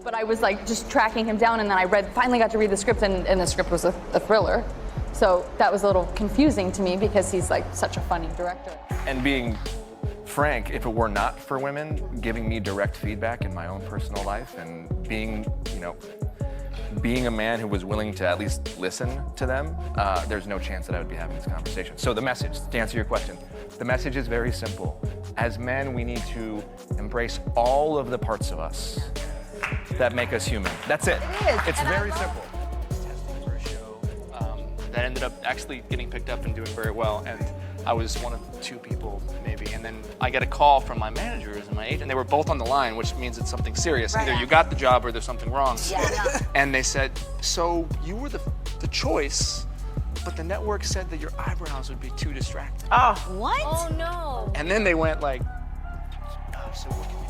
But I was like just tracking him down, and then I finally got to read the script, and the script was a thriller. So that was a little confusing to me because he's like such a funny director. And being frank, if it were not for women giving me direct feedback in my own personal life and being a man who was willing to at least listen to them, there's no chance that I would be having this conversation. So the message, to answer your question, the message is very simple. As men, we need to embrace all of the parts of us that make us human. That's it. It's very simple. Testing for a show that ended up actually getting picked up and doing very well, and I was one of 2 people maybe, and then I get a call from my managers and my agent. They were both on the line, which means it's something serious. Right. Either you got the job or there's something wrong. Yeah. And they said, so you were the choice, but the network said that your eyebrows would be too distracting. Oh, what? Oh no. And then they went like, oh, so what can we do?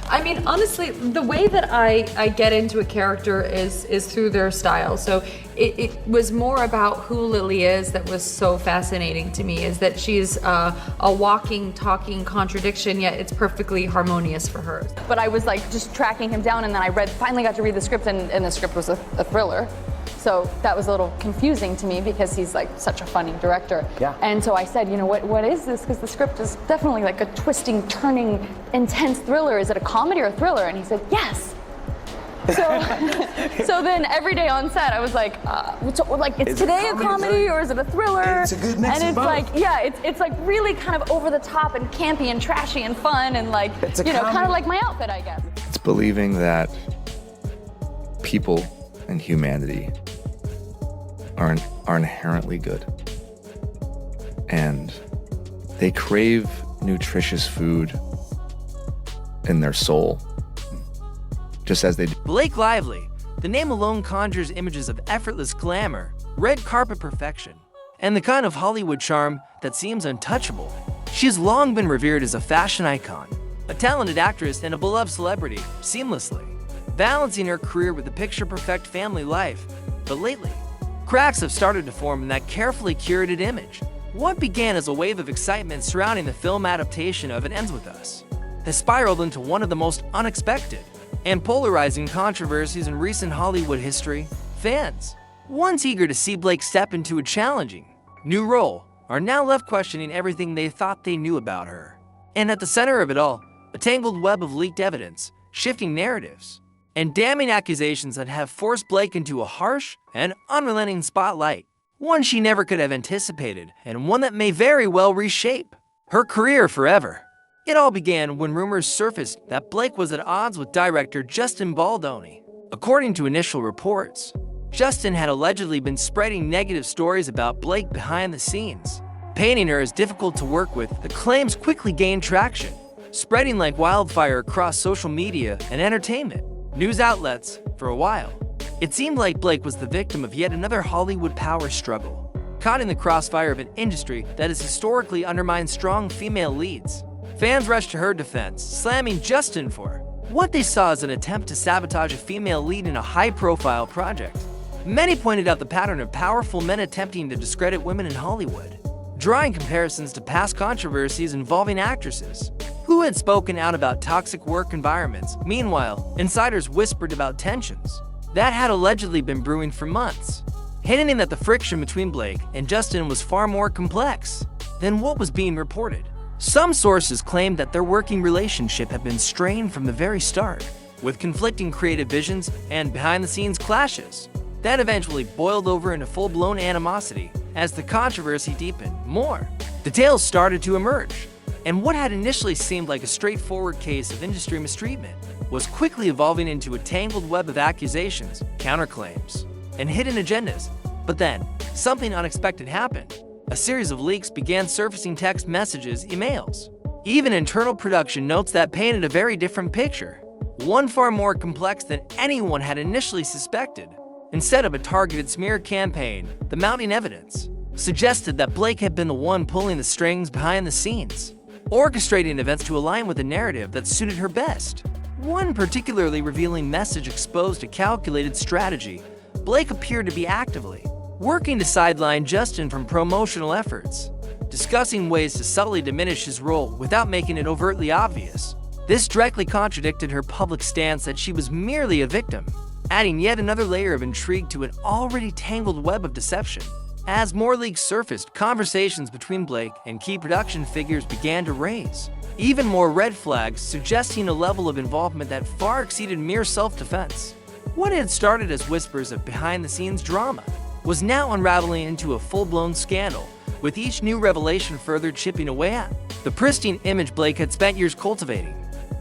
I mean, honestly, the way that I get into a character is through their style. So it was more about who Lily is that was so fascinating to me, is that she's a walking, talking contradiction, yet it's perfectly harmonious for her. But I was like just tracking him down, and then I finally got to read the script, and the script was a thriller. So that was a little confusing to me because he's like such a funny director. Yeah. And so I said, what is this? Because the script is definitely like a twisting, turning, intense thriller. Is it a comedy or a thriller? And he said, yes. So then every day on set, I was like, is today a comedy or is it a thriller? It's a good mix and of it's both. like, yeah, it's like really kind of over the top and campy and trashy and fun and like, kind of like my outfit, I guess. It's believing that people and humanity are inherently good, and they crave nutritious food in their soul, just as they do. Blake Lively. The name alone conjures images of effortless glamour, red carpet perfection, and the kind of Hollywood charm that seems untouchable. She has long been revered as a fashion icon, a talented actress, and a beloved celebrity, seamlessly balancing her career with a picture-perfect family life. But lately, cracks have started to form in that carefully curated image. What began as a wave of excitement surrounding the film adaptation of It Ends With Us has spiraled into one of the most unexpected and polarizing controversies in recent Hollywood history. Fans, once eager to see Blake step into a challenging new role, are now left questioning everything they thought they knew about her. And at the center of it all, a tangled web of leaked evidence, shifting narratives, and damning accusations that have forced Blake into a harsh and unrelenting spotlight. One she never could have anticipated, and one that may very well reshape her career forever. It all began when rumors surfaced that Blake was at odds with director Justin Baldoni. According to initial reports, Justin had allegedly been spreading negative stories about Blake behind the scenes, painting her as difficult to work with. The claims quickly gained traction, spreading like wildfire across social media and entertainment news outlets. For a while, it seemed like Blake was the victim of yet another Hollywood power struggle, caught in the crossfire of an industry that has historically undermined strong female leads. Fans rushed to her defense, slamming Justin for what they saw as an attempt to sabotage a female lead in a high-profile project. Many pointed out the pattern of powerful men attempting to discredit women in Hollywood, drawing comparisons to past controversies involving actresses who had spoken out about toxic work environments. Meanwhile, insiders whispered about tensions that had allegedly been brewing for months, hinting that the friction between Blake and Justin was far more complex than what was being reported. Some sources claimed that their working relationship had been strained from the very start, with conflicting creative visions and behind-the-scenes clashes that eventually boiled over into full-blown animosity. As the controversy deepened, more details started to emerge, and what had initially seemed like a straightforward case of industry mistreatment was quickly evolving into a tangled web of accusations, counterclaims, and hidden agendas. But then, something unexpected happened. A series of leaks began surfacing: text messages, emails, even internal production notes that painted a very different picture, one far more complex than anyone had initially suspected. Instead of a targeted smear campaign, the mounting evidence suggested that Blake had been the one pulling the strings behind the scenes, orchestrating events to align with a narrative that suited her best. One particularly revealing message exposed a calculated strategy. Blake appeared to be actively working to sideline Justin from promotional efforts, discussing ways to subtly diminish his role without making it overtly obvious. This directly contradicted her public stance that she was merely a victim, adding yet another layer of intrigue to an already tangled web of deception. As more leaks surfaced, conversations between Blake and key production figures began to raise even more red flags, suggesting a level of involvement that far exceeded mere self-defense. What had started as whispers of behind-the-scenes drama was now unraveling into a full-blown scandal, with each new revelation further chipping away at the pristine image Blake had spent years cultivating.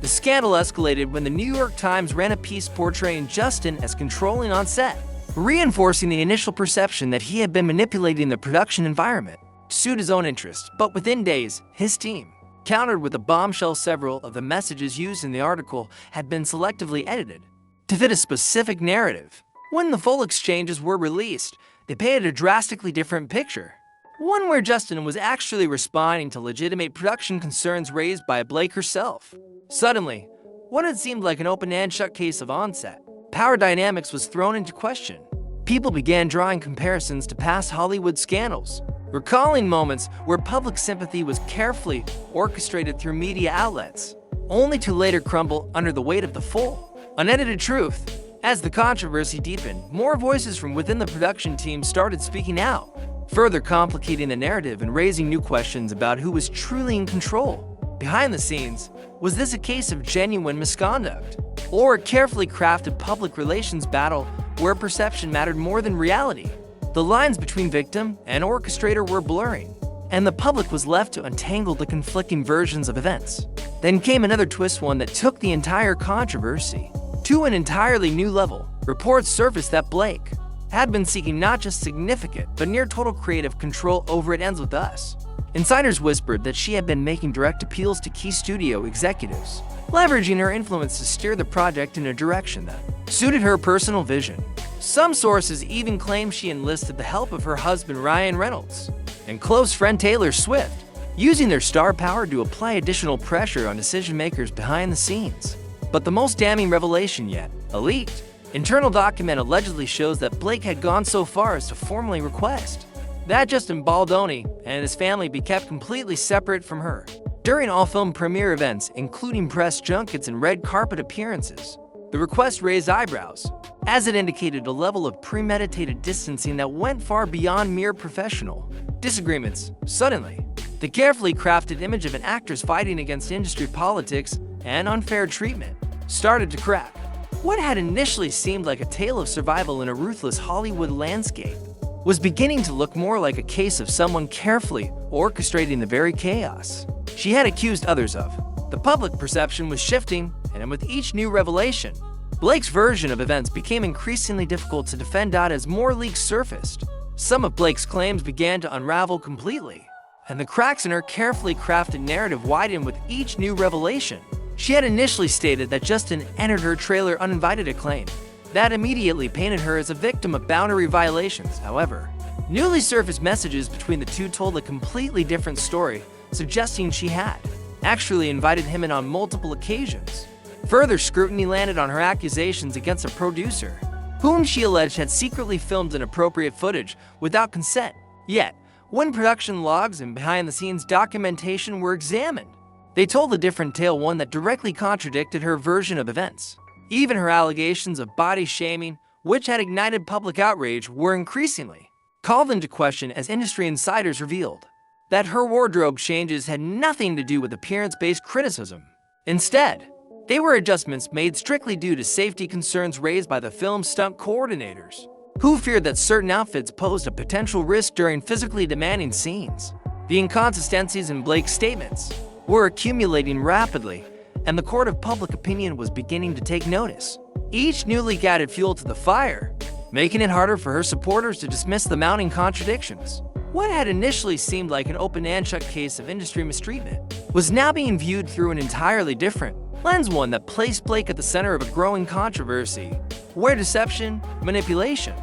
The scandal escalated when the New York Times ran a piece portraying Justin as controlling on set, reinforcing the initial perception that he had been manipulating the production environment to suit his own interests. But within days, his team countered with a bombshell. Several of the messages used in the article had been selectively edited to fit a specific narrative. When the full exchanges were released, they painted a drastically different picture. One where Justin was actually responding to legitimate production concerns raised by Blake herself. Suddenly, what had seemed like an open and shut case of on-set power dynamics was thrown into question. People began drawing comparisons to past Hollywood scandals, recalling moments where public sympathy was carefully orchestrated through media outlets, only to later crumble under the weight of the full, unedited truth. As the controversy deepened, more voices from within the production team started speaking out, further complicating the narrative and raising new questions about who was truly in control. Behind the scenes, was this a case of genuine misconduct, or a carefully crafted public relations battle where perception mattered more than reality? The lines between victim and orchestrator were blurring, and the public was left to untangle the conflicting versions of events. Then came another twist, one that took the entire controversy to an entirely new level. Reports surfaced that Blake had been seeking not just significant, but near total creative control over It Ends With Us. Insiders whispered that she had been making direct appeals to key studio executives, leveraging her influence to steer the project in a direction that suited her personal vision. Some sources even claim she enlisted the help of her husband Ryan Reynolds and close friend Taylor Swift, using their star power to apply additional pressure on decision-makers behind the scenes. But the most damning revelation yet, a leaked internal document allegedly shows that Blake had gone so far as to formally request that Justin Baldoni and his family be kept completely separate from her during all film premiere events, including press junkets and red carpet appearances. The request raised eyebrows, as it indicated a level of premeditated distancing that went far beyond mere professional disagreements. Suddenly, the carefully crafted image of an actress fighting against industry politics and unfair treatment started to crack. What had initially seemed like a tale of survival in a ruthless Hollywood landscape was beginning to look more like a case of someone carefully orchestrating the very chaos she had accused others of. The public perception was shifting, and with each new revelation, Blake's version of events became increasingly difficult to defend. As more leaks surfaced, some of Blake's claims began to unravel completely, and the cracks in her carefully crafted narrative widened with each new revelation. She had initially stated that Justin entered her trailer uninvited, a claim that immediately painted her as a victim of boundary violations. However, newly surfaced messages between the two told a completely different story, suggesting she had actually invited him in on multiple occasions. Further scrutiny landed on her accusations against a producer, whom she alleged had secretly filmed inappropriate footage without consent. Yet, when production logs and behind-the-scenes documentation were examined, they told a different tale, one that directly contradicted her version of events. Even her allegations of body shaming, which had ignited public outrage, were increasingly called into question as industry insiders revealed that her wardrobe changes had nothing to do with appearance-based criticism. Instead, they were adjustments made strictly due to safety concerns raised by the film's stunt coordinators, who feared that certain outfits posed a potential risk during physically demanding scenes. The inconsistencies in Blake's statements were accumulating rapidly, and the court of public opinion was beginning to take notice. Each new leak added fuel to the fire, making it harder for her supporters to dismiss the mounting contradictions. What had initially seemed like an open and shut case of industry mistreatment was now being viewed through an entirely different lens, one that placed Blake at the center of a growing controversy, where deception, manipulation,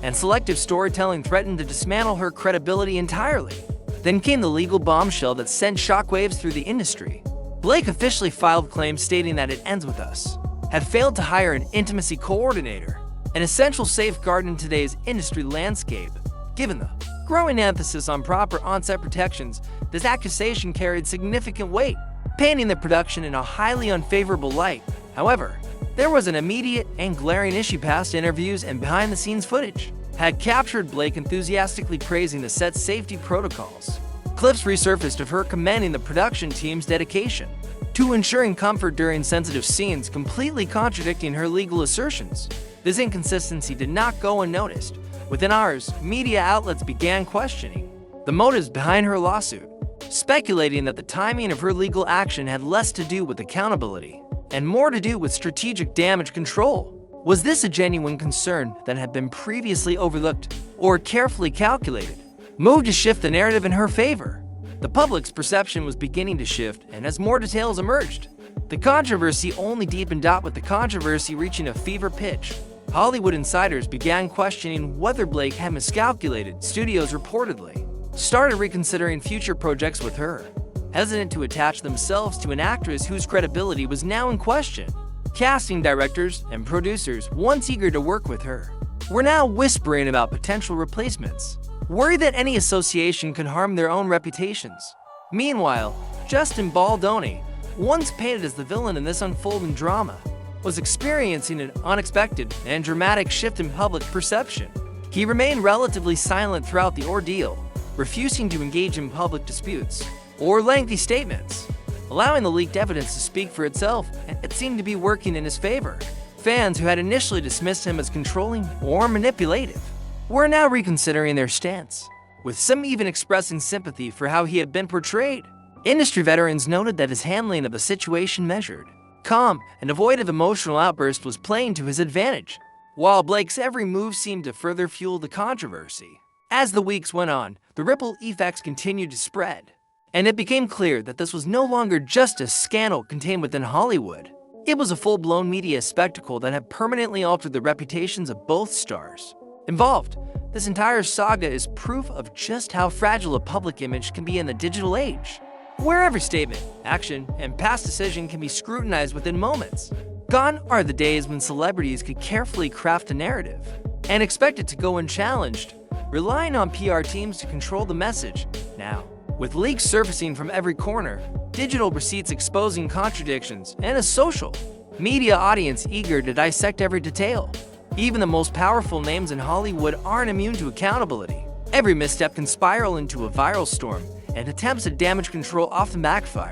and selective storytelling threatened to dismantle her credibility entirely. Then came the legal bombshell that sent shockwaves through the industry. Blake officially filed claims stating that It Ends With Us had failed to hire an intimacy coordinator, an essential safeguard in today's industry landscape. Given the growing emphasis on proper on-set protections, this accusation carried significant weight. painting the production in a highly unfavorable light. However, there was an immediate and glaring issue. Past interviews and behind-the-scenes footage had captured Blake enthusiastically praising the set's safety protocols. Clips resurfaced of her commending the production team's dedication to ensuring comfort during sensitive scenes, completely contradicting her legal assertions. This inconsistency did not go unnoticed. Within hours, media outlets began questioning the motives behind her lawsuit, speculating that the timing of her legal action had less to do with accountability and more to do with strategic damage control. Was this a genuine concern that had been previously overlooked or carefully calculated? Moved to shift the narrative in her favor. The public's perception was beginning to shift, and as more details emerged, the controversy only deepened. With the controversy reaching a fever pitch, Hollywood insiders began questioning whether Blake had miscalculated. Studios reportedly started reconsidering future projects with her, hesitant to attach themselves to an actress whose credibility was now in question. Casting directors and producers, once eager to work with her, were now whispering about potential replacements, worried that any association could harm their own reputations. Meanwhile, Justin Baldoni, once painted as the villain in this unfolding drama, was experiencing an unexpected and dramatic shift in public perception. He remained relatively silent throughout the ordeal, refusing to engage in public disputes or lengthy statements, allowing the leaked evidence to speak for itself, and it seemed to be working in his favor. Fans who had initially dismissed him as controlling or manipulative were now reconsidering their stance, with some even expressing sympathy for how he had been portrayed. Industry veterans noted that his handling of the situation, measured, calm, and devoid of emotional outbursts, was playing to his advantage, while Blake's every move seemed to further fuel the controversy. As the weeks went on, the ripple effects continued to spread, and it became clear that this was no longer just a scandal contained within Hollywood. It was a full-blown media spectacle that had permanently altered the reputations of both stars involved. This entire saga is proof of just how fragile a public image can be in the digital age, where every statement, action, and past decision can be scrutinized within moments. Gone are the days when celebrities could carefully craft a narrative and expect it to go unchallenged, relying on PR teams to control the message. Now, with leaks surfacing from every corner, digital receipts exposing contradictions, and a social media audience eager to dissect every detail, even the most powerful names in Hollywood aren't immune to accountability. Every misstep can spiral into a viral storm, and attempts at damage control often backfire,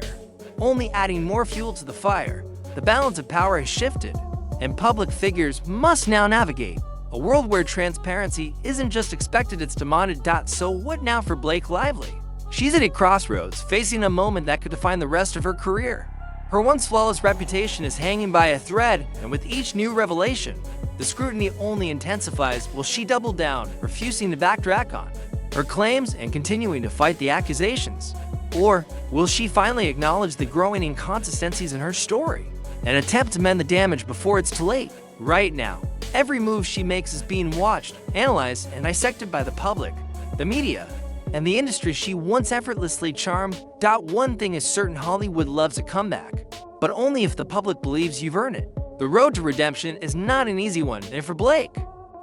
only adding more fuel to the fire. The balance of power has shifted, and public figures must now navigate a world where transparency isn't just expected, it's demanded. So what now for Blake Lively? She's at a crossroads, facing a moment that could define the rest of her career. Her once flawless reputation is hanging by a thread, and with each new revelation, the scrutiny only intensifies. Will she double down, refusing to backtrack on her claims and continuing to fight the accusations? Or will she finally acknowledge the growing inconsistencies in her story and attempt to mend the damage before it's too late? Right now, every move she makes is being watched, analyzed, and dissected by the public, the media, and the industry she once effortlessly charmed. One thing is certain: Hollywood loves a comeback, but only if the public believes you've earned it. The road to redemption is not an easy one, and for Blake,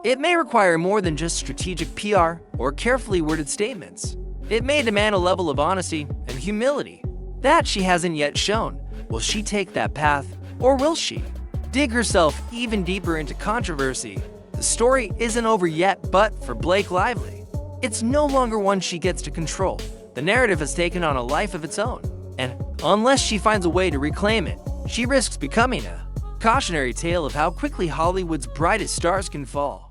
it may require more than just strategic PR or carefully worded statements. It may demand a level of honesty and humility that she hasn't yet shown. Will she take that path, or will she dig herself even deeper into controversy? The story isn't over yet, but for Blake Lively, it's no longer one she gets to control. The narrative has taken on a life of its own, and unless she finds a way to reclaim it, she risks becoming a cautionary tale of how quickly Hollywood's brightest stars can fall.